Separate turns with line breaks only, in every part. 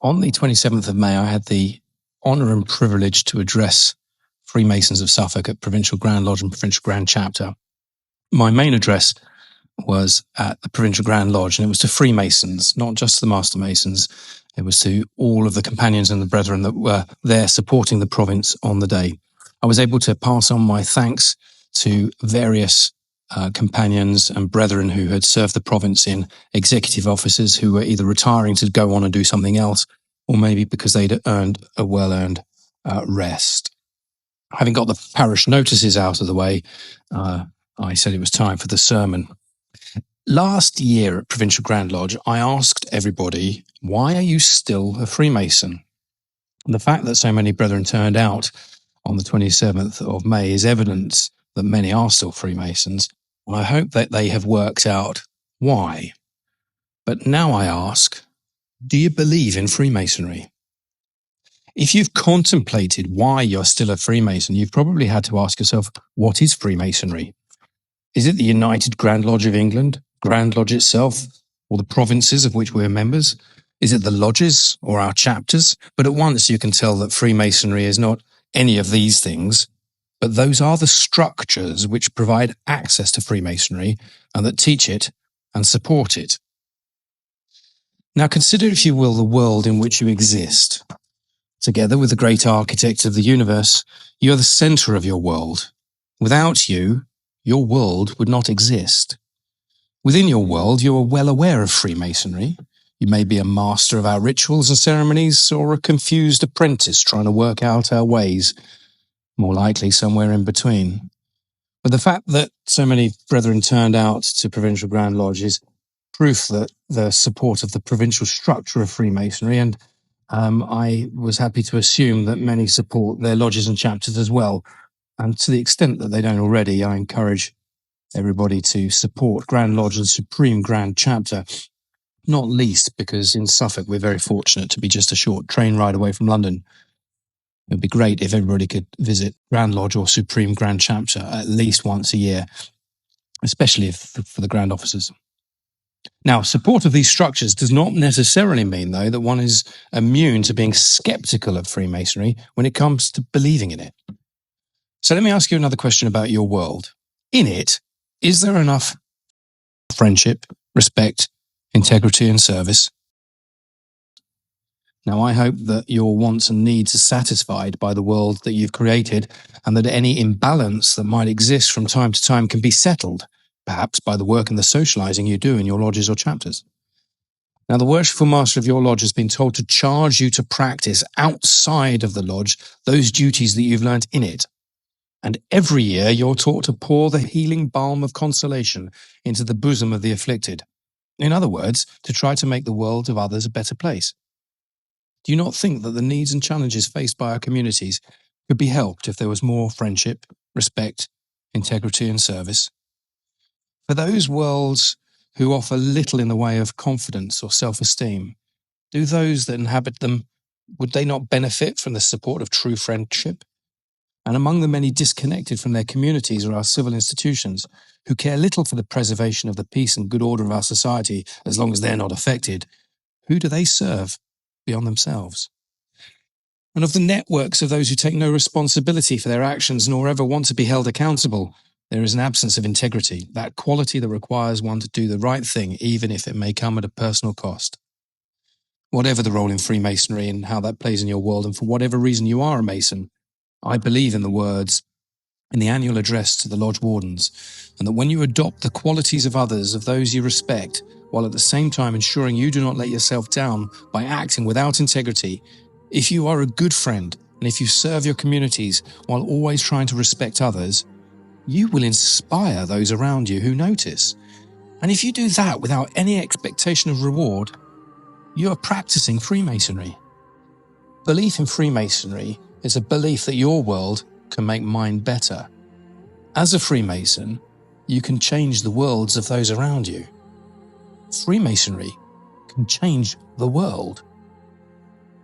On the 27th of May, I had the honour and privilege to address Freemasons of Suffolk at Provincial Grand Lodge and Provincial Grand Chapter. My main address was at the Provincial Grand Lodge, and it was to Freemasons, not just to the Master Masons. It was to all of the companions and the brethren that were there supporting the province on the day. I was able to pass on my thanks to various companions and brethren who had served the province in executive offices, who were either retiring to go on and do something else, or maybe because they'd earned a well-earned rest. Having got the parish notices out of the way, I said it was time for the sermon. Last year at Provincial Grand Lodge, I asked everybody, why are you still a Freemason? And the fact that so many brethren turned out on the 27th of May is evidence that many are still Freemasons, and I hope that they have worked out why. But now I ask, do you believe in Freemasonry? If you've contemplated why you're still a Freemason, you've probably had to ask yourself, what is Freemasonry? Is it the United Grand Lodge of England, Grand Lodge itself, or the provinces of which we're members? Is it the lodges or our chapters? But at once you can tell that Freemasonry is not any of these things, but those are the structures which provide access to Freemasonry and that teach it and support it. Now consider, if you will, the world in which you exist. Together with the great architect of the universe, you are the center of your world. Without you, your world would not exist. Within your world, you are well aware of Freemasonry. You may be a master of our rituals and ceremonies, or a confused apprentice trying to work out our ways, more likely somewhere in between. But the fact that so many brethren turned out to Provincial Grand Lodge is proof that the support of the provincial structure of Freemasonry, and I was happy to assume that many support their lodges and chapters as well. And to the extent that they don't already, I encourage everybody to support Grand Lodge and Supreme Grand Chapter, not least because in Suffolk we're very fortunate to be just a short train ride away from London. It would be great if everybody could visit Grand Lodge or Supreme Grand Chapter at least once a year, especially for the Grand Officers. Now, support of these structures does not necessarily mean, though, that one is immune to being skeptical of Freemasonry when it comes to believing in it. So let me ask you another question about your world. In it, is there enough friendship, respect, integrity, and service? Now, I hope that your wants and needs are satisfied by the world that you've created, and that any imbalance that might exist from time to time can be settled, perhaps by the work and the socializing you do in your lodges or chapters. Now, the worshipful master of your lodge has been told to charge you to practice outside of the lodge those duties that you've learnt in it. And every year you're taught to pour the healing balm of consolation into the bosom of the afflicted. In other words, to try to make the world of others a better place. Do you not think that the needs and challenges faced by our communities could be helped if there was more friendship, respect, integrity, and service? For those worlds who offer little in the way of confidence or self-esteem, do those that inhabit them, would they not benefit from the support of true friendship? And among the many disconnected from their communities are our civil institutions, who care little for the preservation of the peace and good order of our society as long as they're not affected. Who do they serve beyond themselves? And of the networks of those who take no responsibility for their actions nor ever want to be held accountable, there is an absence of integrity, that quality that requires one to do the right thing, even if it may come at a personal cost. Whatever the role in Freemasonry and how that plays in your world, and for whatever reason you are a Mason, I believe in the words in the annual address to the lodge wardens, and that when you adopt the qualities of others, of those you respect, while at the same time ensuring you do not let yourself down by acting without integrity, if you are a good friend, and if you serve your communities while always trying to respect others, you will inspire those around you who notice. And if you do that without any expectation of reward, you are practicing Freemasonry. Belief in Freemasonry is a belief that your world can make mine better. As a Freemason, you can change the worlds of those around you. Freemasonry can change the world.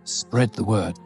Spread the word.